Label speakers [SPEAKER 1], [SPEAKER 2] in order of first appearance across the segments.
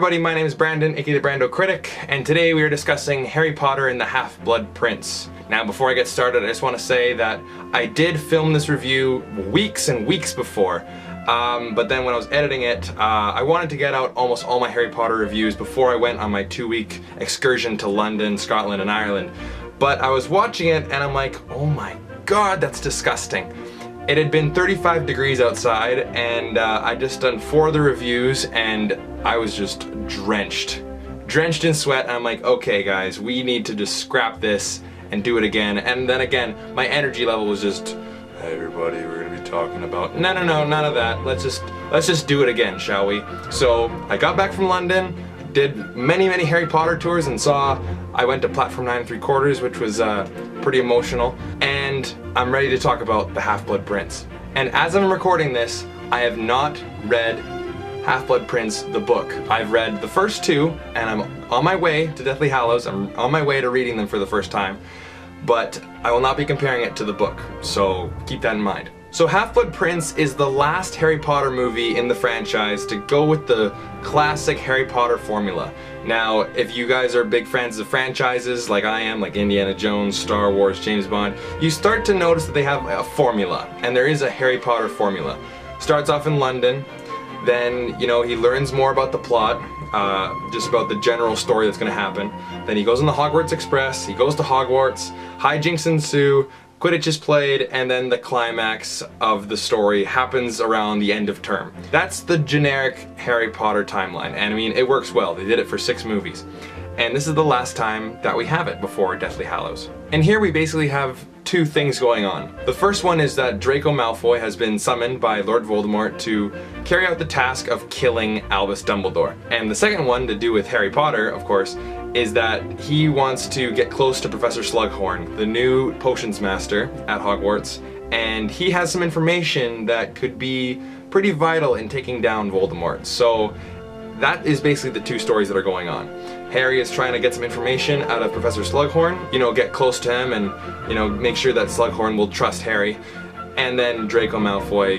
[SPEAKER 1] everybody, my name is Brandon, aka the Brando Critic, and today we are discussing Harry Potter and the Half-Blood Prince. Now before I get started, I just want to say that I did film this review weeks and weeks before, but then when I was editing it, I wanted to get out almost all my Harry Potter reviews before I went on my 2-week excursion to London, Scotland, and Ireland. But I was watching it and I'm like, oh my god, that's disgusting. It had been 35 degrees outside and I just done 4 of the reviews and I was just drenched in sweat, and I'm like, okay guys, we need to just scrap this and do it again. And then again, my energy level was just, hey everybody, we're gonna be talking about, no, none of that. Let's just do it again, shall we? So I got back from London, did many Harry Potter tours, and I went to Platform 9 3/4, which was pretty emotional, and I'm ready to talk about the Half-Blood Prince. And as I'm recording this, I have not read Half-Blood Prince, the book. I've read the first 2, and I'm on my way to Deathly Hallows. I'm on my way to reading them for the first time, but I will not be comparing it to the book, so keep that in mind. So Half-Blood Prince is the last Harry Potter movie in the franchise to go with the classic Harry Potter formula. Now, if you guys are big fans of franchises like I am, like Indiana Jones, Star Wars, James Bond, you start to notice that they have a formula, and there is a Harry Potter formula. Starts off in London, then, you know, he learns more about the plot, just about the general story that's going to happen. Then he goes on the Hogwarts Express, he goes to Hogwarts, hijinks ensue, Quidditch is played, and then the climax of the story happens around the end of term. That's the generic Harry Potter timeline, and I mean, it works well. They did it for 6 movies. And this is the last time that we have it before Deathly Hallows. And here we basically have 2 things going on. The first one is that Draco Malfoy has been summoned by Lord Voldemort to carry out the task of killing Albus Dumbledore. And the second one, to do with Harry Potter, of course, is that he wants to get close to Professor Slughorn, the new potions master at Hogwarts, and he has some information that could be pretty vital in taking down Voldemort. So that is basically the 2 stories that are going on. Harry is trying to get some information out of Professor Slughorn, you know, get close to him and, you know, make sure that Slughorn will trust Harry. And then Draco Malfoy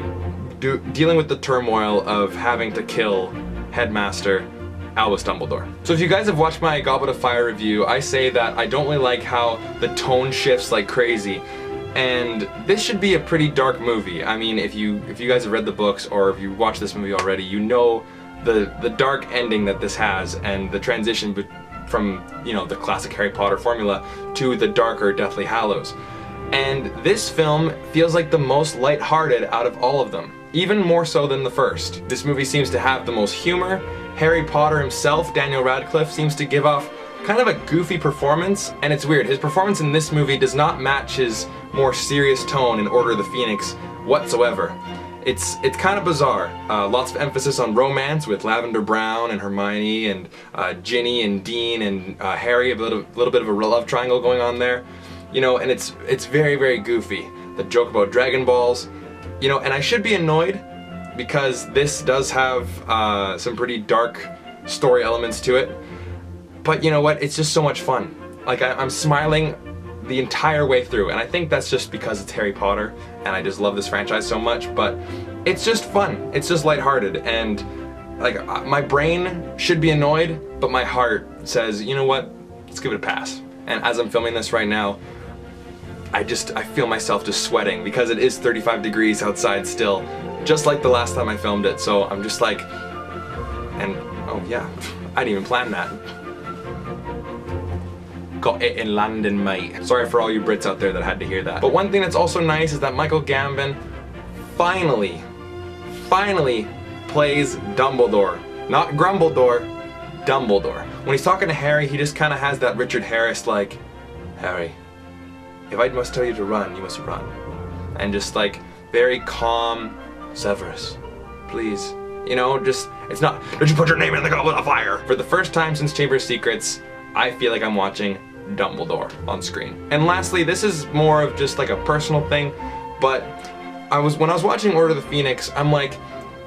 [SPEAKER 1] dealing with the turmoil of having to kill Headmaster Albus Dumbledore. So if you guys have watched my Goblet of Fire review, I say that I don't really like how the tone shifts like crazy. And this should be a pretty dark movie. I mean, if you guys have read the books or if you watched this movie already, you know the dark ending that this has and the transition from, you know, the classic Harry Potter formula to the darker Deathly Hallows. And this film feels like the most lighthearted out of all of them, even more so than the first. This movie seems to have the most humor. Harry Potter himself, Daniel Radcliffe, seems to give off kind of a goofy performance, and it's weird. His performance in this movie does not match his more serious tone in Order of the Phoenix whatsoever. It's kind of bizarre. Lots of emphasis on romance with Lavender Brown and Hermione and Ginny and Dean and Harry, a little bit of a love triangle going on there. You know, and it's very goofy. The joke about Dragon Balls, you know, and I should be annoyed because this does have some pretty dark story elements to it. But you know what? It's just so much fun. Like, I'm smiling the entire way through, and I think that's just because it's Harry Potter and I just love this franchise so much, but it's just fun. It's just lighthearted, and like, my brain should be annoyed, but my heart says, you know what? Let's give it a pass. And as I'm filming this right now, I feel myself just sweating because it is 35 degrees outside still, just like the last time I filmed it. So I'm just like, and oh yeah, I didn't even plan that. Got it in London, mate. Sorry for all you Brits out there that had to hear that. But one thing that's also nice is that Michael Gambon finally plays Dumbledore. Not Grumbledore, Dumbledore. When he's talking to Harry, he just kind of has that Richard Harris, like, Harry, if I must tell you to run, you must run. And just like, very calm, Severus, please. You know, just, it's not, did you put your name in the Goblet of Fire? For the first time since Chamber of Secrets, I feel like I'm watching Dumbledore on screen. And lastly, this is more of just like a personal thing, but when I was watching Order of the Phoenix, I'm like,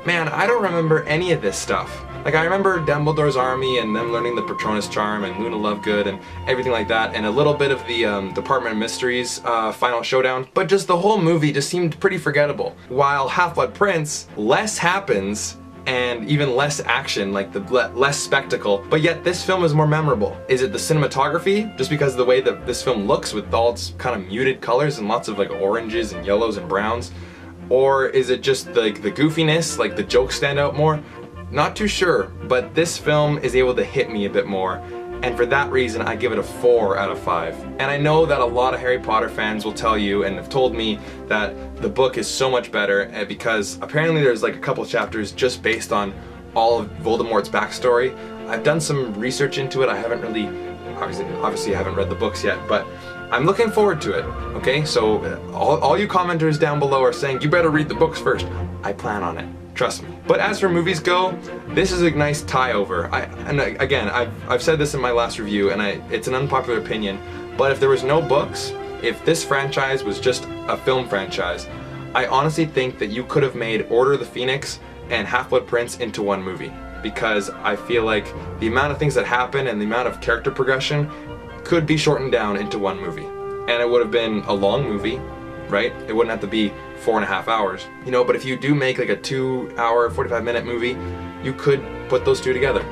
[SPEAKER 1] man, I don't remember any of this stuff. Like, I remember Dumbledore's army and them learning the Patronus Charm and Luna Lovegood and everything like that, and a little bit of the Department of Mysteries final showdown, but just the whole movie just seemed pretty forgettable. While Half-Blood Prince, less happens, and even less action, like the less spectacle, but yet this film is more memorable. Is it the cinematography, just because of the way that this film looks with all its kind of muted colors and lots of like oranges and yellows and browns? Or is it just the goofiness, like the jokes stand out more? Not too sure, but this film is able to hit me a bit more, and for that reason I give it a 4 out of 5. And I know that a lot of Harry Potter fans will tell you and have told me that the book is so much better because apparently there's like a couple chapters just based on all of Voldemort's backstory. I've done some research into it. I haven't really, obviously I haven't read the books yet, but I'm looking forward to it, okay? So all you commenters down below are saying, you better read the books first. I plan on it, trust me. But as for movies go, this is a nice tie-over. And again, I've said this in my last review, and it's an unpopular opinion, but if there was no books, if this franchise was just a film franchise, I honestly think that you could have made Order of the Phoenix and Half-Blood Prince into one movie, because I feel like the amount of things that happen and the amount of character progression could be shortened down into one movie. And it would have been a long movie, right? It wouldn't have to be 4.5 hours. You know, but if you do make like a 2-hour, 45-minute movie, you could put those two together.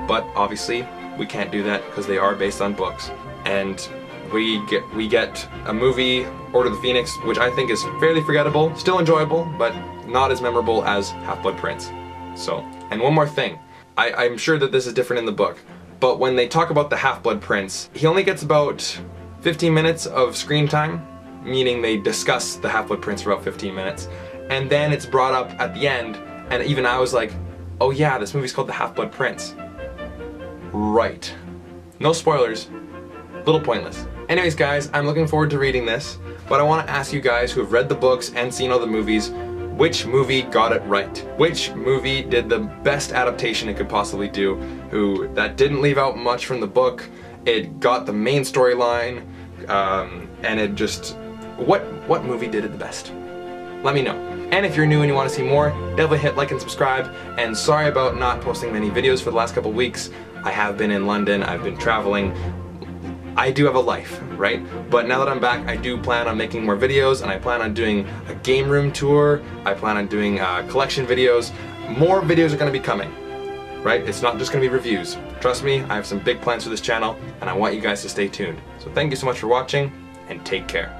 [SPEAKER 1] But obviously, we can't do that because they are based on books. And we get a movie, Order of the Phoenix, which I think is fairly forgettable, still enjoyable, but not as memorable as Half-Blood Prince. So, and one more thing. I'm sure that this is different in the book, but when they talk about the Half-Blood Prince, he only gets about 15 minutes of screen time, meaning they discuss the Half-Blood Prince for about 15 minutes, and then it's brought up at the end, and even I was like, oh yeah, this movie's called The Half-Blood Prince. Right. No spoilers. Little pointless. Anyways guys, I'm looking forward to reading this, but I want to ask you guys who have read the books and seen all the movies, which movie got it right? Which movie did the best adaptation it could possibly do? That didn't leave out much from the book, it got the main storyline, and it just... What movie did it the best? Let me know. And if you're new and you want to see more, definitely hit like and subscribe. And sorry about not posting many videos for the last couple weeks. I have been in London, I've been traveling. I do have a life, right? But now that I'm back, I do plan on making more videos, and I plan on doing a game room tour. I plan on doing collection videos. More videos are going to be coming, right? It's not just going to be reviews. Trust me, I have some big plans for this channel, and I want you guys to stay tuned. So thank you so much for watching, and take care.